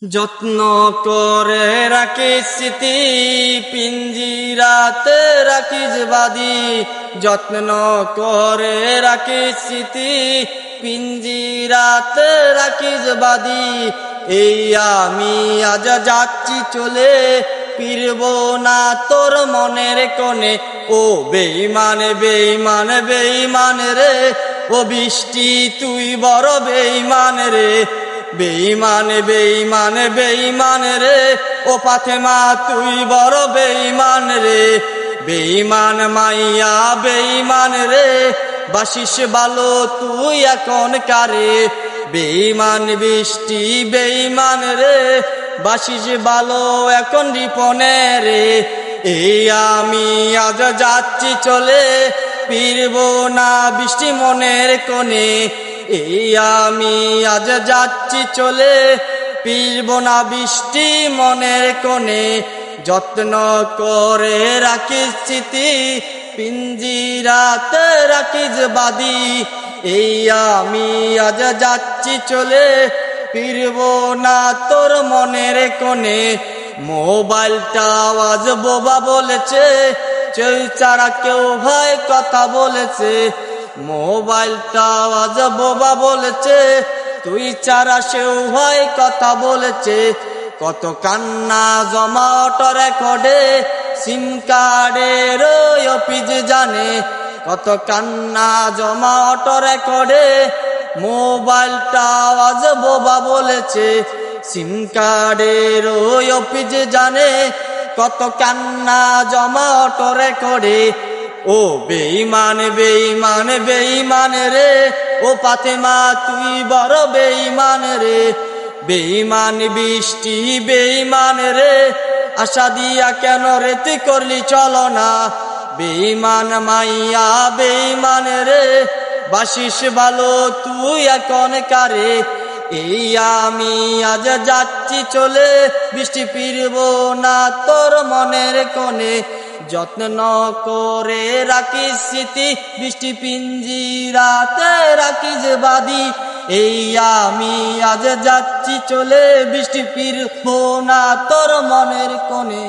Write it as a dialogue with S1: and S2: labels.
S1: যত্ন করে রাখিস স্মৃতি, পিঞ্জিরাতে রাখিস বাঁধি। যত্ন করে রাখিস স্মৃতি, পিঞ্জিরাতে রাখিস বাঁধি। এই আমি আজ যাচ্ছি চলে, ফিরব না তোর মনের কোণে। ও বেঈমান বেঈমান বেঈমান রে, ও বৃষ্টি তুই বড় বেঈমান রে। বেঈমান বেঈমান বেঈমান রে, ও ফাতেমা তুই বড় বেঈমান রে। বেঈমান মাইয়া বেঈমান রে, বাসিস ভালো তুই এখন কারে। বেঈমান বৃষ্টি বেঈমান রে, বাসিস ভালো এখন রিপনে রে। এই আমি আজ যাচ্ছি চলে, ফিরব না বৃষ্টি মনের কোণে। এই আমি আজ যাচ্ছি চলে, ফিরব না বৃষ্টি মনের কোণে। যত্ন করে রাখিস স্মৃতি, পিঞ্জিরাতে রাখিস বাঁধি। এই আমি আজ যাচ্ছি চলে, ফিরব না তোর মনের কোণে। মোবাইলটা আওয়াজ বোবা বলেছে, কেউ ছাড়া কেউ ভাই কথা বলেছে। মোবাইলটা আওয়াজ বোবা বলেছে, তুই ছাড়া সেও ভাই কথা বলেছে। কত কান্না জমা অটো রেকর্ডে, সিম কার্ডের অফিস জানে। কত কান্না জমা অটো রেকর্ডে, মোবাইলটা আওয়াজ বোবা বলেছে। সিম কার্ডের অফিস জানে, কত কান্না জমা অটো রেকর্ডে। ও বেঈমান বেঈমান বেঈমান রে, ও ফাতেমা তুই বড় বেঈমান রে। বেঈমান বৃষ্টি বেঈমান রে, আশা দিয়া কেন রে তুই করলি চলো না। বেঈমান মাইয়া বেঈমান রে, বাসিস ভালো তুই এখন কারে। এই আমি আজ যাচ্ছি চলে, বৃষ্টি ফিরব না তোর মনের কোণে। যত্ন করে রাখিস স্মৃতি, বৃষ্টি পিঞ্জিরাতে রাখিস বাঁধি। এই আমি আজ যাচ্ছি চলে, বৃষ্টি ফিরব না তোর মনের কোণে।